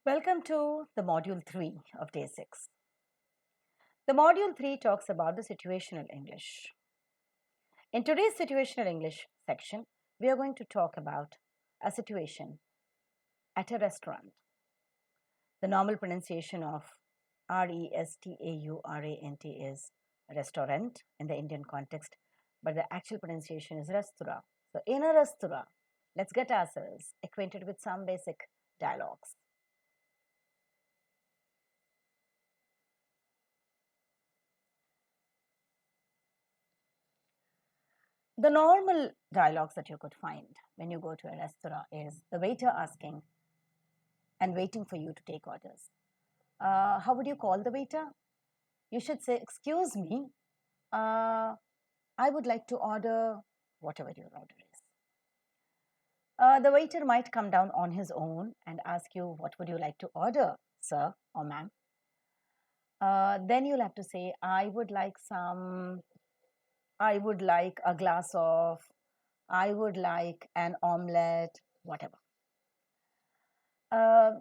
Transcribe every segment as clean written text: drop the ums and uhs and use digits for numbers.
Welcome to the module 3 of day 6. The module 3 talks about the situational English. In today's situational English section, we are going to talk about a situation at a restaurant. The normal pronunciation of restaurant is restaurant in the Indian context, but the actual pronunciation is restaurant. So, in a restaurant, let's get ourselves acquainted with some basic dialogues. The normal dialogues that you could find when you go to a restaurant is the waiter asking and waiting for you to take orders. How would you call the waiter? You should say, "Excuse me, I would like to order whatever your order is." The waiter might come down on his own and ask you, "What would you like to order, sir or ma'am?" Then you'll have to say, I would like a glass of, I would like an omelette, whatever.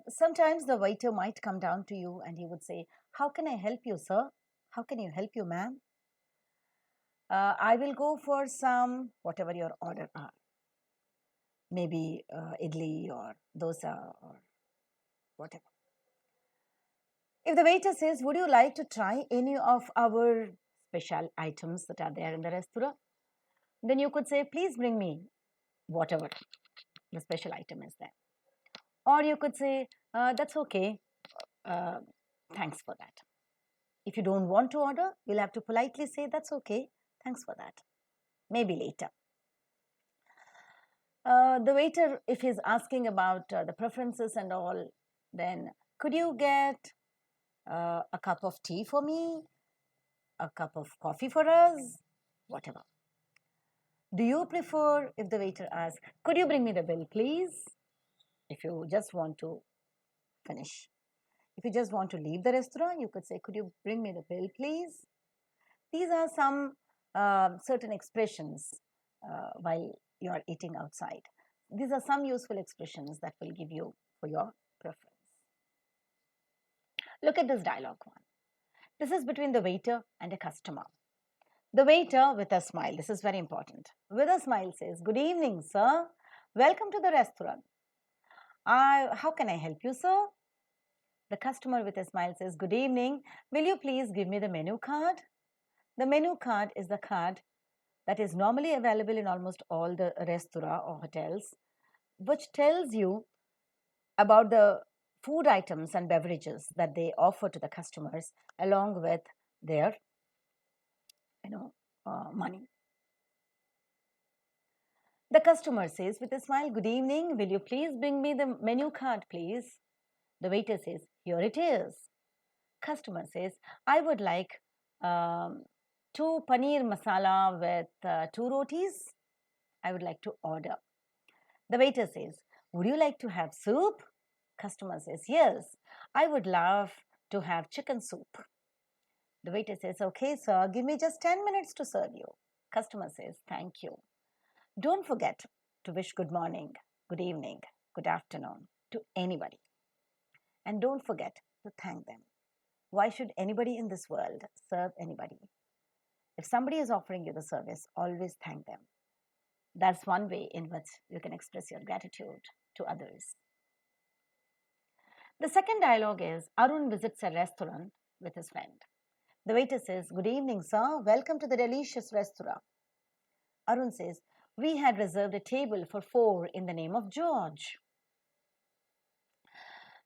Sometimes the waiter might come down to you and he would say, "How can I help you, sir? How can you help you, ma'am?" I will go for some, whatever your order are. Maybe idli or dosa or whatever. If the waiter says, "Would you like to try any of our special items that are there in the restaurant?" Then you could say, "Please bring me whatever the special item is there." Or you could say, "That's okay. Uh, thanks for that." If you don't want to order, you'll have to politely say, "That's okay. Thanks for that. Maybe later." The waiter, if he's asking about the preferences and all, then could you get a cup of tea for me? A cup of coffee for us? Whatever. Do you prefer, if the waiter asks, "Could you bring me the bill, please?" If you just want to finish. If you just want to leave the restaurant, you could say, "Could you bring me the bill, please?" These are some certain expressions while you are eating outside. These are some useful expressions that will give you for your preference. Look at this dialogue one. This is between the waiter and a customer. The waiter, with a smile, this is very important, with a smile says, "Good evening, sir. Welcome to the restaurant. How can I help you, sir?" The customer, with a smile, says, "Good evening. Will you please give me the menu card?" The menu card is the card that is normally available in almost all the restaurant or hotels, which tells you about the food items and beverages that they offer to the customers along with their money. The customer says with a smile, "Good evening, will you please bring me the menu card, please?" The waiter says, "Here it is." Customer says, "I would like two paneer masala with two rotis. I would like to order." The waiter says, "Would you like to have soup?" Customer says, "Yes, I would love to have chicken soup." The waiter says, "Okay, sir, give me just 10 minutes to serve you." Customer says, "Thank you. Don't forget to wish good morning, good evening, good afternoon to anybody. And don't forget to thank them. Why should anybody in this world serve anybody? If somebody is offering you the service, always thank them. That's one way in which you can express your gratitude to others." The second dialogue is Arun visits a restaurant with his friend. The waiter says, "Good evening, sir. Welcome to the delicious restaurant." Arun says, "We had reserved a table for 4 in the name of George."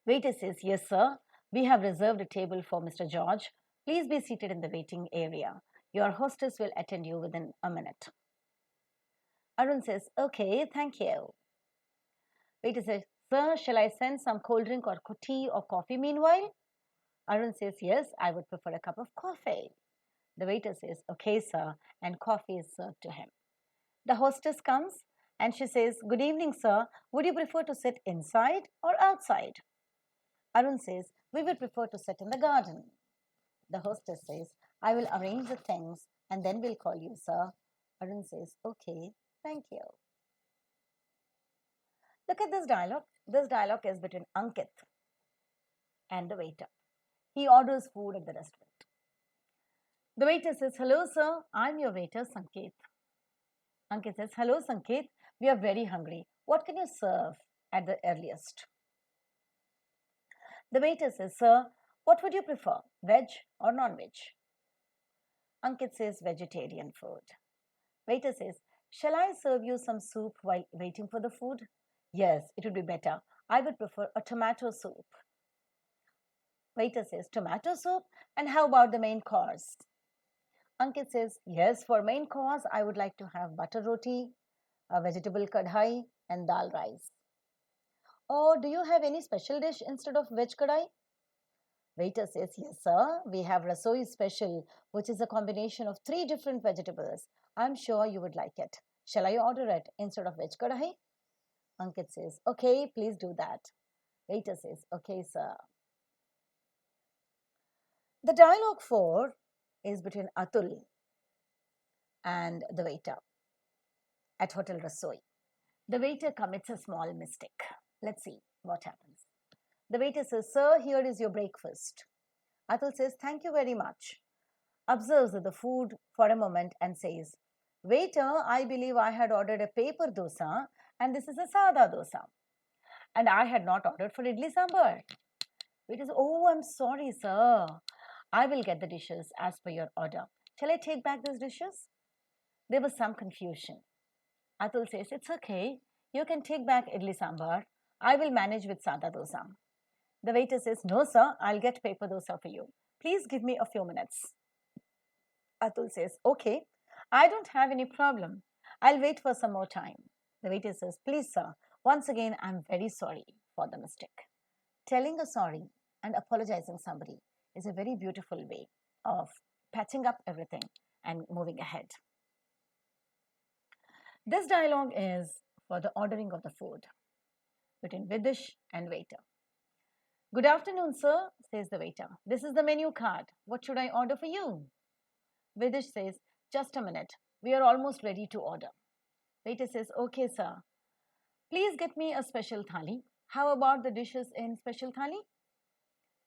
Waiter says, "Yes, sir. We have reserved a table for Mr. George. Please be seated in the waiting area. Your hostess will attend you within a minute." Arun says, "Okay, thank you." Waiter says, "Sir, shall I send some cold drink or tea or coffee meanwhile?" Arun says, "Yes, I would prefer a cup of coffee." The waiter says, "Okay, sir," and coffee is served to him. The hostess comes and she says, "Good evening, sir. Would you prefer to sit inside or outside?" Arun says, "We would prefer to sit in the garden." The hostess says, "I will arrange the things and then we'll call you, sir." Arun says, "Okay, thank you." Look at this dialogue. This dialogue is between Ankit and the waiter. He orders food at the restaurant. The waiter says, "Hello, sir. I'm your waiter, Sanket." Ankit says, "Hello, Sanket. We are very hungry. What can you serve at the earliest?" The waiter says, "Sir, what would you prefer, veg or non-veg?" Ankit says, "Vegetarian food." Waiter says, "Shall I serve you some soup while waiting for the food?" "Yes, it would be better. I would prefer a tomato soup." Waiter says, "Tomato soup? And how about the main course?" Ankit says, "Yes, for main course, I would like to have butter roti, a vegetable kadhai, and dal rice." "Or do you have any special dish instead of veg kadhai?" Waiter says, "Yes, sir. We have rasoi special, which is a combination of three different vegetables. I'm sure you would like it. Shall I order it instead of veg kadhai?" Ankit says, "Okay, please do that." Waiter says, "Okay, sir." The dialogue 4 is between Atul and the waiter at Hotel Rasoi. The waiter commits a small mistake. Let's see what happens. The waiter says, "Sir, here is your breakfast." Atul says, "Thank you very much." Observes the food for a moment and says, "Waiter, I believe I had ordered a paper dosa and this is a sada dosa. And I had not ordered for idli sambar." Waiter says, "Oh, I'm sorry, sir. I will get the dishes as per your order. Shall I take back these dishes?" There was some confusion. Atul says, "It's okay. You can take back idli sambar. I will manage with sada dosa." The waiter says, "No, sir. I'll get paper dosa for you. Please give me a few minutes." Atul says, "Okay. I don't have any problem. I'll wait for some more time." The waiter says, "Please, sir. Once again, I'm very sorry for the mistake." Telling a sorry and apologizing somebody is a very beautiful way of patching up everything and moving ahead. This dialogue is for the ordering of the food between Vidish and waiter. "Good afternoon, sir," says the waiter. "This is the menu card. What should I order for you?" Vidish says, "Just a minute. We are almost ready to order." Waiter says, "Okay, sir. Please get me a special thali. How about the dishes in special thali?"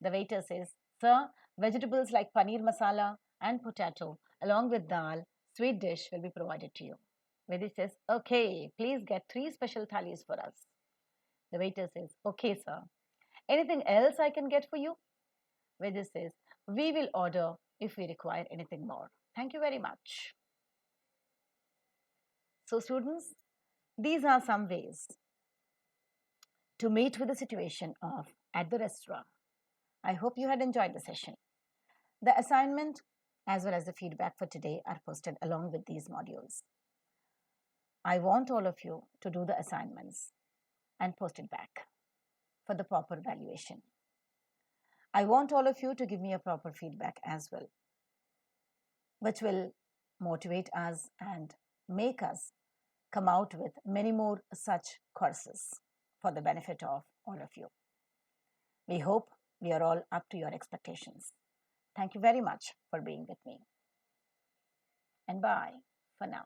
The waiter says, "Sir, vegetables like paneer masala and potato, along with dal, sweet dish will be provided to you." Vidish says, "Okay, please get 3 special thalis for us." The waiter says, "Okay, sir. Anything else I can get for you?" Vidish says, "We will order if we require anything more. Thank you very much." So, students, these are some ways to meet with the situation of at the restaurant. I hope you had enjoyed the session. The assignment as well as the feedback for today are posted along with these modules. I want all of you to do the assignments and post it back for the proper valuation. I want all of you to give me a proper feedback as well, which will motivate us and make us come out with many more such courses for the benefit of all of you. We hope we are all up to your expectations. Thank you very much for being with me. And bye for now.